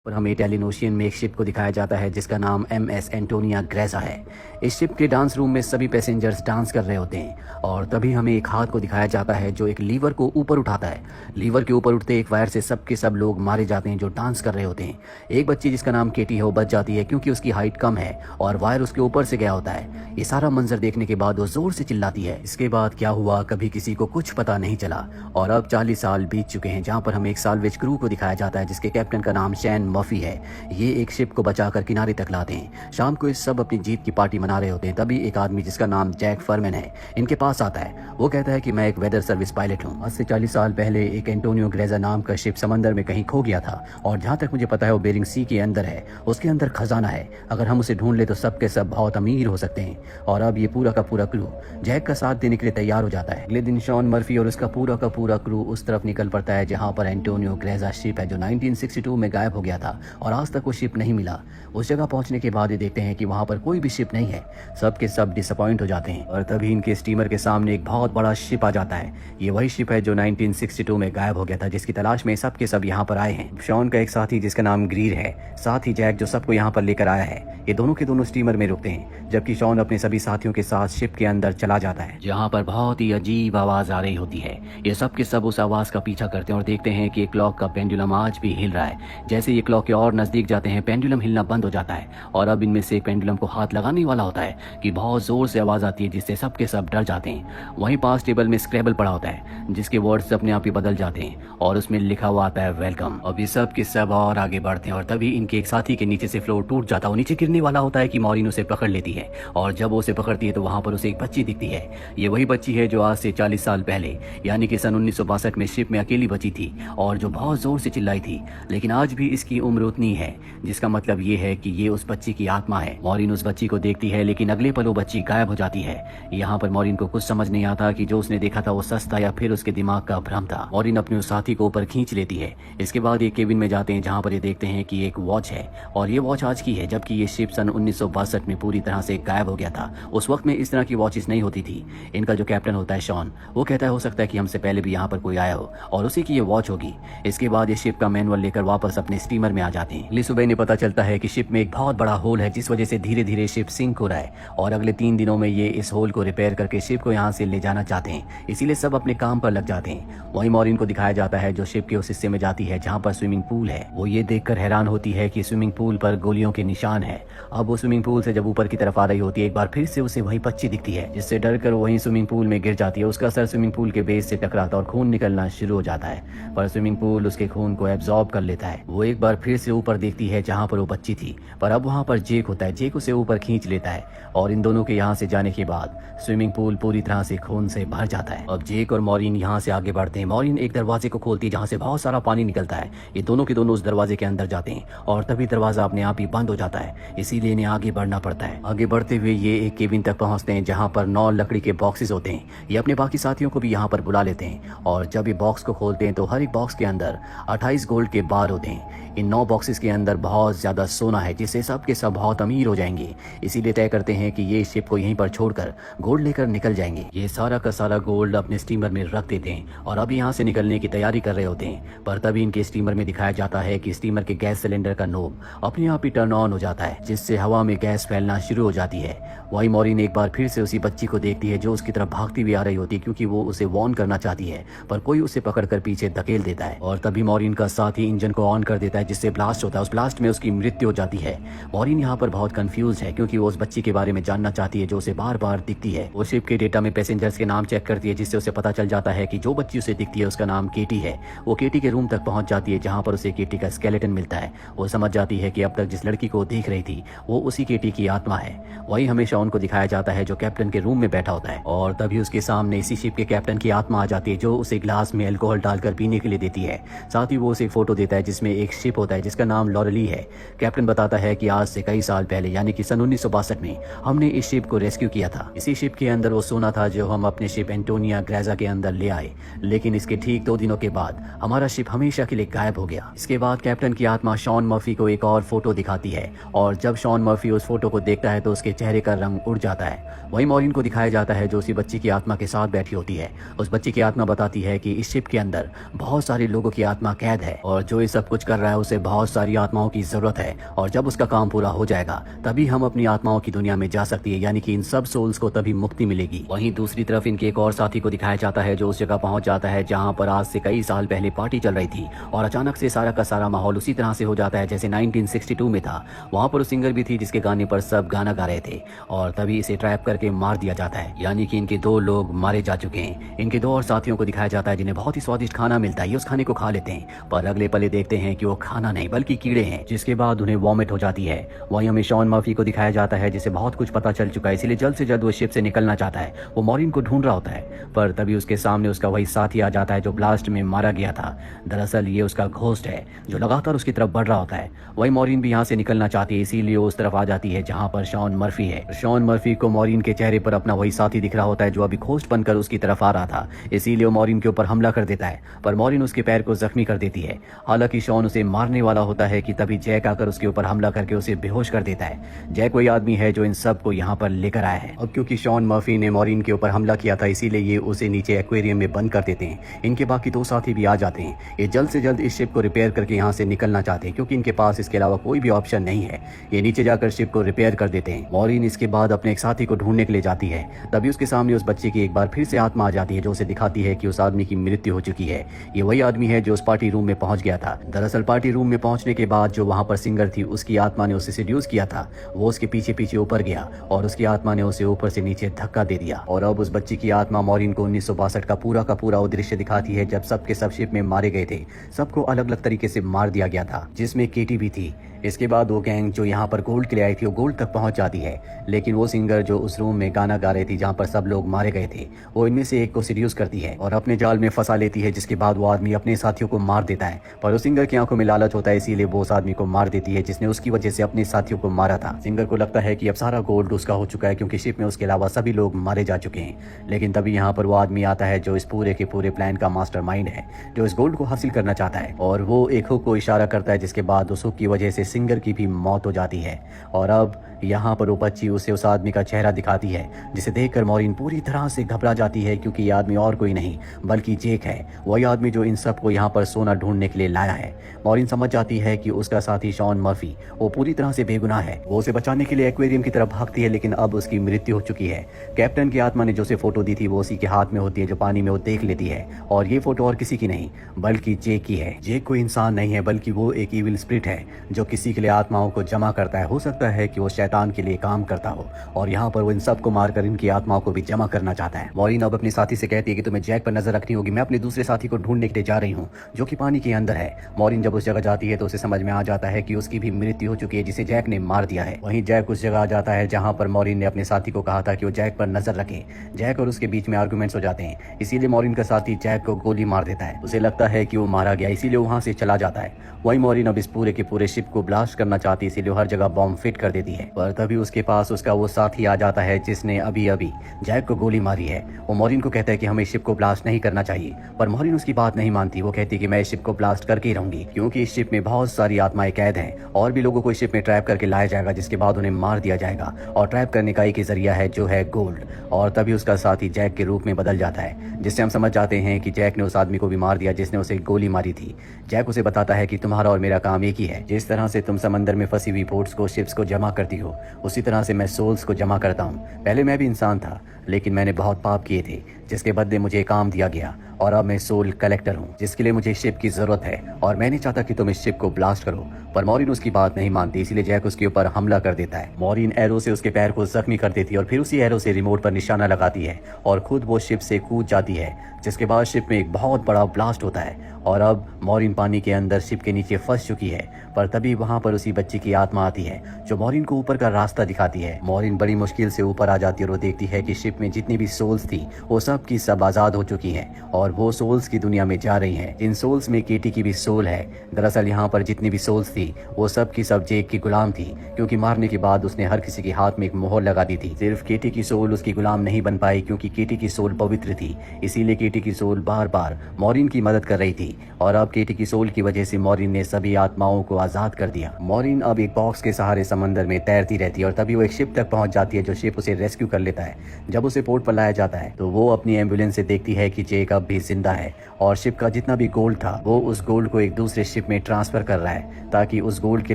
और हमें Italian ocean में एक शिप को दिखाया जाता है जिसका नाम MS एंटोनिया ग्रेजा है। इस शिप के डांस रूम में सभी पैसेंजर्स डांस कर रहे होते हैं और तभी हमें एक हाथ को दिखाया जाता है जो एक लीवर को ऊपर उठाता है। लीवर के ऊपर उठते एक वायर से सब के सब लोग मारे जाते हैं जो डांस कर रहे होते हैं। एक बच्ची जिसका नाम केटी है वो बच जाती है क्योंकि उसकी हाइट कम है और वायर उसके ऊपर से गया होता है। ये सारा मंजर देखने के बाद वो जोर से चिल्लाती है। इसके बाद क्या हुआ कभी किसी को कुछ पता नहीं चला और अब 40 साल बीत चुके हैं, जहाँ पर हमें एक साल्वेज क्रू को दिखाया जाता है जिसके कैप्टन का नाम शैन मर्फी है। ये एक शिप को बचाकर किनारे तक लाते हैं। शाम को ये सब अपनी जीत की पार्टी मना रहे होते हैं। तभी एक आदमी जिसका नाम जैक फरमैन है इनके पास आता है। वो कहता है कि मैं एक वेदर सर्विस पायलट हूँ। आज से 40 साल पहले एक एंटोनियो ग्रेजा नाम का शिप समंदर में कहीं खो गया था और जहाँ तक मुझे पता है वो बेरिंग सी के अंदर है। उसके अंदर खजाना है, अगर हम उसे ढूंढ ले तो सब के सब बहुत अमीर हो सकते हैं। और अब ये पूरा का पूरा क्रू जैक का साथ देने के लिए तैयार हो जाता है। अगले दिन शॉन मर्फी और उसका पूरा का पूरा क्रू उस तरफ निकल पड़ता है जहाँ पर एंटोनियो ग्रेजा शिप है जो 1962 में गायब हो गया था और आज तक वो शिप नहीं मिला। उस जगह पहुंचने के बाद ये देखते हैं कि वहां पर कोई भी शिप नहीं है। सब के सब डिसअपॉइंट हो जाते हैं और तभी इनके स्टीमर के सामने एक बहुत बड़ा शिप आ जाता है। ये वही शिप है जो 1962 में गायब हो गया था, जिसकी तलाश में सब के सब यहाँ पर आए हैं। शॉन का एक साथी जिसका नाम ग्रीर है, साथ ही जैक जो सबको यहाँ पर लेकर आया है, ये दोनों के दोनों स्टीमर में रुकते हैं जबकि शॉन अपने सभी साथियों के साथ शिप के अंदर चला जाता है जहाँ पर बहुत ही अजीब आवाज आ रही होती है। ये सब के सब उस आवाज का पीछा करते हैं और देखते हैं कि क्लॉक का पेंडुलम आज भी हिल रहा है। जैसे ये क्लॉक के और नजदीक जाते हैं पेंडुलम हिलना बंद हो जाता है और अब इनमें से पेंडुलम को हाथ लगाने वाला होता है कि बहुत जोर से आवाज आती है जिससे सब के सब डर जाते हैं। वहीं पास टेबल में स्क्रैबल पड़ा होता है जिसके वर्ड्स अपने आप ही बदल जाते हैं और उसमें लिखा हुआ आता है वेलकम। अभी सब के सब और आगे बढ़ते हैं और तभी इनके एक साथी के नीचे से फ्लोर टूट जाता है। वो नीचे गिरने वाला होता है कि मॉरिन उसे पकड़ लेती है और जब वो उसे पकड़ती है तो वहां पर उसे एक बच्ची दिखती है। ये वही बच्ची है जो आज से 40 साल पहले यानी कि सन 1962 में शिप में अकेली बची थी और जो बहुत जोर से चिल्लाई थी, लेकिन आज भी इसकी उम्र उतनी है, जिसका मतलब ये है कि ये उस बच्ची की आत्मा है। मॉरिन उस बच्ची को देखती है लेकिन अगले पल वो बच्ची गायब हो जाती है। यहाँ पर मॉरिन को कुछ समझ नहीं आता कि जो उसने देखा था वो सच था या फिर उसके दिमाग का भ्रम था। मॉरिन अपने उस साथी को ऊपर खींच लेती है। इसके बाद ये केबिन में जाते हैं जहाँ पर ये देखते हैं कि एक वॉच है और ये वॉच आज की है जबकि ये शिप सन 1962 में पूरी तरह से गायब हो गया था। उस वक्त में इस तरह की वॉचेस नहीं होती थी। इनका जो कैप्टन होता है शॉन, वो कहता है हो सकता है कि हमसे पहले भी यहाँ पर कोई आया हो और उसी की ये वॉच होगी। इसके बाद ये शिप का मैनुअल लेकर वापस अपने स्टीमर में आ जाते हैं। अगली सुबह इन्हें पता चलता है कि शिप में एक बहुत बड़ा होल है जिस वजह से धीरे धीरे शिप सिंक हो रहा है और अगले 3 दिनों में ये इस होल को रिपेयर करके शिप को यहाँ से ले जाना चाहते हैं। इसीलिए सब अपने काम पर लग जाते हैं। वहीं मॉरिन को दिखाया जाता है जो शिप के उस हिस्से में जाती है जहाँ पर स्विमिंग पूल है। वो ये देखकर हैरान होती है कि स्विमिंग पूल पर गोलियों के निशान है। अब वो स्विमिंग पूल से जब ऊपर की तरफ आ रही होती है एक बार फिर से उसे वही बच्ची दिखती है जिससे डरकर वहीं स्विमिंग पूल में गिर जाती है। उसका सर स्विमिंग पूल के बेस से टकराता और खून निकलना शुरू हो जाता है पर स्विमिंग पूल उसके खून को एब्जॉर्ब कर लेता है। वो एक बार फिर से ऊपर देखती है जहाँ पर वो बच्ची थी पर अब वहाँ पर जेक होता है। जेक उसे ऊपर खींच लेता है और इन दोनों के यहाँ से जाने के बाद स्विमिंग पूल पूरी तरह से खून से भर जाता है। अब जेक और मॉरिन यहाँ से आगे बढ़ते हैं। मॉरिन एक दरवाजे को खोलती है जहाँ से बहुत सारा पानी निकलता है। ये दोनों के दोनों उस दरवाजे के अंदर जाते हैं और तभी दरवाजा अपने आप ही बंद हो जाता है, इसीलिए इन्हें आगे बढ़ना पड़ता है। आगे बढ़ते हुए ये एक केबिन तक पहुँचते हैं जहाँ पर 9 लकड़ी के बॉक्सेस होते हैं। ये अपने बाकी साथियों को भी यहाँ पर बुला लेते हैं और जब ये बॉक्स को खोलते हैं तो हर एक बॉक्स के अंदर 28 गोल्ड के बार होते हैं। इन 9 बॉक्सेस के अंदर बहुत ज्यादा सोना है जिससे सब के सब बहुत अमीर हो जाएंगे। इसीलिए तय करते हैं कि ये शिप को यहीं पर छोड़कर गोल्ड लेकर निकल जाएंगे। ये सारा का सारा गोल्ड अपने स्टीमर में रख देते हैं और अब यहाँ से निकलने की तैयारी कर रहे होते हैं पर तभी इनके स्टीमर में दिखाया जाता है कि स्टीमर के गैस सिलेंडर का नोब अपने आप ही टर्न ऑन हो जाता है जिससे हवा में गैस फैलना शुरू हो जाती है। वही मॉरिन एक बार फिर से उसी बच्ची को देखती है जो उसकी तरफ भागती हुई आ रही होती है क्योंकि वो उसे वार्न करना चाहती है पर कोई उसे पकड़कर पीछे धकेल देता है और तभी मॉरिन का साथी इंजन को ऑन कर देता है जिससे ब्लास्ट होता है। उस ब्लास्ट में उसकी मृत्यु हो जाती है। मॉरिन यहाँ पर बहुत कंफ्यूज है क्योंकि वो उस बच्ची के बारे में जानना चाहती है जो उसे बार बार दिखती है। वो शिप के डेटा में पैसेंजर्स के नाम चेक करती है जिससे उसे पता चल जाता है कि जो बच्ची उसे दिखती है उसका नाम केटी है। वो केटी के रूम तक पहुंच जाती है जहाँ पर उसे केटी का स्केलेटन मिलता है। वो समझ जाती है कि अब तक जिस लड़की को देख रही थी वो उसी केटी की आत्मा है। वही हमें शॉन को दिखाया जाता है जो कैप्टन के रूम में बैठा होता है और तभी उसके सामने इसी शिप के कैप्टन की आत्मा आ जाती है जो उसे ग्लास में अल्कोहल डालकर पीने के लिए देती है। साथ ही वो उसे एक फोटो देता है जिसमें एक शिप होता है जिसका नाम लॉरेली है। कैप्टन बताता है कि आज से कई साल पहले यानी कि सन 1962 में हमने इस शिप को रेस्क्यू किया था। इसी शिप के अंदर वो सोना था जो हम अपने शिप एंटोनिया ग्रेजा के अंदर ले आए, लेकिन इसके ठीक 2 दिनों के बाद हमारा शिप हमेशा के लिए गायब हो गया। इसके बाद कैप्टन की आत्मा शॉन मर्फी को एक और फोटो दिखाती है और जब शॉन मर्फी उस फोटो को देखता है तो उसके चेहरे का रंग उड़ जाता है। वही मॉरिन को दिखाया जाता है जो उसी बच्ची की आत्मा के साथ बैठी होती है। उस बच्ची की आत्मा बताती है कि इस शिप के अंदर बहुत सारे लोगों की आत्मा कैद है और जो ये सब कुछ कर रहा है उसे उसे बहुत सारी आत्माओं की जरूरत है और जब उसका काम पूरा हो जाएगा तभी हम अपनी आत्माओं की दुनिया में जा सकती है, यानी कि इन सब सोल्स को तभी मुक्ति मिलेगी। वहीं दूसरी तरफ इनके एक और साथी को दिखाया जाता है जो उस जगह पहुंच जाता है जहां पर आज से कई साल पहले पार्टी चल रही थी और अचानक से सारा का सारा माहौल उसी तरह से हो जाता है जैसे 1962 में था। वहां पर उस सिंगर भी थी जिसके गाने पर सब गाना गा रहे थे और तभी इसे ट्रैप करके मार दिया जाता है, यानी कि इनके 2 लोग मारे जा चुके हैं। इनके 2 और साथियों को दिखाया जाता है जिन्हें बहुत ही स्वादिष्ट खाना मिलता है, ये उस खाने को खा लेते हैं पर अगले पले देखते हैं कि वो खाना नहीं बल्कि कीड़े हैं, जिसके बाद उन्हें वॉमिट हो जाती है। वहीं हमें शॉन मर्फी को दिखाया जाता है जिसे बहुत कुछ पता चल चुका है, इसलिए जल्द से जल्द वो शिप से निकलना चाहता है। वो मॉरिन को ढूंढ रहा होता है पर तभी उसके सामने उसका वही साथी आ जाता है जो ब्लास्ट में मारा गया था। दरअसल ये उसका घोस्ट है जो लगातार उसकी तरफ बढ़ रहा होता है। वही मॉरिन भी यहाँ से निकलना चाहती है, इसीलिए उस तरफ आ जाती है जहाँ पर शॉन मर्फी है। शॉन मर्फी को मॉरिन के चेहरे पर अपना वही साथी दिख रहा होता है जो अभी घोस्ट बनकर उसकी तरफ आ रहा था, इसीलिए वो मॉरिन के ऊपर हमला कर देता है पर मॉरिन उसके पैर को जख्मी कर देती है। हालांकि शॉन उसे मारने वाला होता है कि तभी जैक आकर उसके ऊपर हमला करके उसे बेहोश कर देता है। जैक वही आदमी है जो इन सब को यहाँ पर लेकर आया है। अब क्योंकि शॉन मर्फी ने मॉरिन के ऊपर हमला किया था इसीलिए ये उसे नीचे एक्वेरियम में बंद कर देते हैं। इनके बाकी 2 साथी भी आ जाते हैं। ये जल्द से जल्द इस शिप को रिपेयर करके यहाँ से निकलना चाहते हैं क्योंकि इनके पास इसके अलावा कोई भी ऑप्शन नहीं है। ये नीचे जाकर शिप को रिपेयर कर देते हैं। मॉरिन इसके बाद अपने एक साथी को ढूंढने के लिए जाती है, तभी उसके सामने उस बच्चे की एक बार फिर से आत्मा आ जाती है जो उसे दिखाती है कि उस आदमी की मृत्यु हो चुकी है। ये वही आदमी है जो उस पार्टी रूम में पहुंच गया था। दरअसल पार्टी रूम में पहुंचने के बाद जो वहां पर सिंगर थी उसकी आत्मा ने उसे सेड्यूस किया था। वो उसके पीछे पीछे ऊपर गया और उसकी आत्मा ने उसे ऊपर से नीचे धक्का दे दिया और अब उस बच्ची की आत्मा मॉरिन को 1962 का पूरा वो दृश्य दिखाती है जब सबके सब शिप में मारे गए थे। सबको अलग अलग तरीके से मार दिया गया था जिसमें केटी भी थी। इसके बाद वो गैंग जो यहाँ पर गोल्ड के लिए आई थी वो गोल्ड तक पहुंच जाती है, लेकिन वो सिंगर जो उस रूम में गाना गा रही थी जहाँ पर सब लोग मारे गए थे वो इनमें से एक को सीड्यूस करती है और अपने जाल में फंसा लेती है, जिसके बाद वो आदमी अपने साथियों को मार देता है। पर उस सिंगर की आंखों में लालच होता है इसीलिए वो उस आदमी को मार देती है जिसने उसकी वजह से अपने साथियों को मारा था। सिंगर को लगता है कि अब सारा गोल्ड उसका हो चुका है क्योंकि शिप में उसके अलावा सभी लोग मारे जा चुके हैं। लेकिन तभी यहाँ पर वो आदमी आता है जो इस पूरे के पूरे प्लान का मास्टरमाइंड है, जो इस गोल्ड को हासिल करना चाहता है और वो एक हुक को इशारा करता है जिसके बाद उस हुक की वजह से सिंगर की भी मौत हो जाती है। और अब यहाँ पर वो बच्ची उसे उस आदमी का चेहरा दिखाती है जिसे देखकर मॉरिन पूरी तरह से घबरा जाती है क्योंकि ये आदमी और कोई नहीं बल्कि जेक है, वही आदमी जो इन सबको यहाँ पर सोना ढूंढने के लिए लाया है। मॉरिन समझ जाती है कि उसका साथी शॉन मर्फी वो पूरी तरह से बेगुनाह है। वो उसे बचाने के लिए एक्वेरियम की तरफ भागती है लेकिन अब उसकी मृत्यु हो चुकी है। कैप्टन की आत्मा ने जो उसे फोटो दी थी वो उसी के हाथ में होती है जो पानी में वो देख लेती है और ये फोटो और किसी की नहीं बल्कि जेक की है। जेक कोई इंसान नहीं है बल्कि वो एक इविल स्पिरिट है जो किसी के लिए आत्माओं को जमा करता है। हो सकता है कि वो शैतान के लिए काम करता हो और यहाँ पर वो इन सबको मारकर इनकी आत्माओं को भी जमा करना चाहता है। मॉरिन अब अपने साथी से कहती है कि तुम्हें जैक पर नजर रखनी होगी, मैं अपने दूसरे साथी को ढूंढने के लिए जा रही हूँ जो कि पानी के अंदर है। मॉरिन जब उस जगह जाती है तो उसे समझ में आ जाता है कि उसकी भी मृत्यु हो चुकी है जिसे जैक ने मार दिया है। वहीं जैक उस जगह आ जाता है जहाँ पर मॉरिन ने अपने साथी को कहा था कि वो जैक पर नजर रखे। जैक और उसके बीच में आर्गुमेंट्स हो जाते हैं, इसीलिए मॉरिन का साथी जैक को गोली मार देता है। उसे लगता है कि वो मारा गया इसीलिए वहां से चला जाता है। वही मॉरिन अब इस पूरे के पूरे शिप को ब्लास्ट करना चाहती है इसीलिए हर जगह बॉम्ब फिट कर देती है। पर तभी उसके पास उसका वो साथी आ जाता है जिसने अभी अभी जैक को गोली मारी है। वो मॉरिन को कहता है कि हमें शिप को ब्लास्ट नहीं करना चाहिए, पर मॉरिन उसकी बात नहीं मानती। वो कहती है कि मैं इस शिप को ब्लास्ट करके ही रहूंगी क्योंकि इस शिप में बहुत सारी आत्माएं कैद हैं और भी लोगों को इस शिप में ट्रैप करके लाया जाएगा जिसके बाद उन्हें मार दिया जाएगा और ट्रैप करने का एक ही जरिया है जो है गोल्ड। और तभी उसका साथी जैक के रूप में बदल जाता है जिससे हम समझ जाते हैं कि जैक ने उस आदमी को भी मार दिया जिसने उसे गोली मारी थी। जैक उसे बताता है कि तुम्हारा और मेरा काम एक ही है, जिस तरह से तुम समंदर में फंसी हुई बोट्स को शिप्स को जमा करती हो उसी तरह से मैं सोल्स को जमा करता हूँ। पहले मैं भी इंसान था लेकिन मैंने बहुत पाप किए थे जिसके बदले मुझे काम दिया गया और अब मैं सोल कलेक्टर हूँ जिसके लिए मुझे शिप की जरूरत है और मैं नहीं चाहता कि तुम इस शिप को ब्लास्ट करो। पर मॉरिन उसकी बात नहीं मानती इसीलिए जैक उसके ऊपर हमला कर देता है। मॉरिन एरो से उसके पैर को जख्मी कर देती है और फिर उसी एरो से रिमोट पर निशाना लगाती है और खुद वो शिप से कूद जाती है जिसके बाद शिप में एक बहुत बड़ा ब्लास्ट होता है और अब मॉरिन पानी के अंदर शिप के नीचे फंस चुकी है। पर तभी वहां पर उसी बच्ची की आत्मा आती है जो मॉरिन को ऊपर का रास्ता दिखाती है। मॉरिन बड़ी मुश्किल से ऊपर आ जाती है और वो देखती है कि शिप में जितनी भी सोल्स थी वो सब की सब आजाद हो चुकी हैं और वो सोल्स की दुनिया में जा रही हैं। इन सोल्स में केटी की भी सोल है। दरअसल यहाँ पर जितनी भी सोल्स थी वो सब की सब जेक की गुलाम थी क्योंकि मारने के बाद उसने हर किसी के हाथ में एक मोहर लगा दी थी। सिर्फ केटी की सोल उसकी गुलाम नहीं बन पाई क्योंकि केटी की सोल पवित्र थी, इसीलिए केटी की सोल बार बार मॉरिन की मदद कर रही थी और अब केटी की सोल की वजह से मॉरिन ने सभी आत्माओं को आजाद कर दिया। मॉरिन अब एक बॉक्स के सहारे समंदर में तैरती रहती है और तभी वो एक शिप तक पहुंच जाती है जो शिप उसे रेस्क्यू कर लेता है। जब उसे पोर्ट पर लाया जाता है तो वो अपनी एम्बुलेंस से देखती है कि जेक अब भी जिंदा है और शिप का जितना भी गोल्ड था वो उस गोल्ड को एक दूसरे शिप में ट्रांसफर कर रहा है ताकि उस गोल्ड के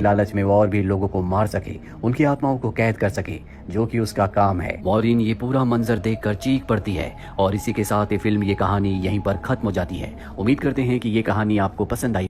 लालच में वो और भी लोगों को मार सके, उनकी आत्माओं को कैद कर सके, जो कि उसका काम है। मॉरिन ये पूरा मंजर देखकर चीख पड़ती है और इसी के साथ ये फिल्म, ये कहानी यहीं पर खत्म हो जाती है। उम्मीद करते हैं कि ये कहानी आपको पसंद आई।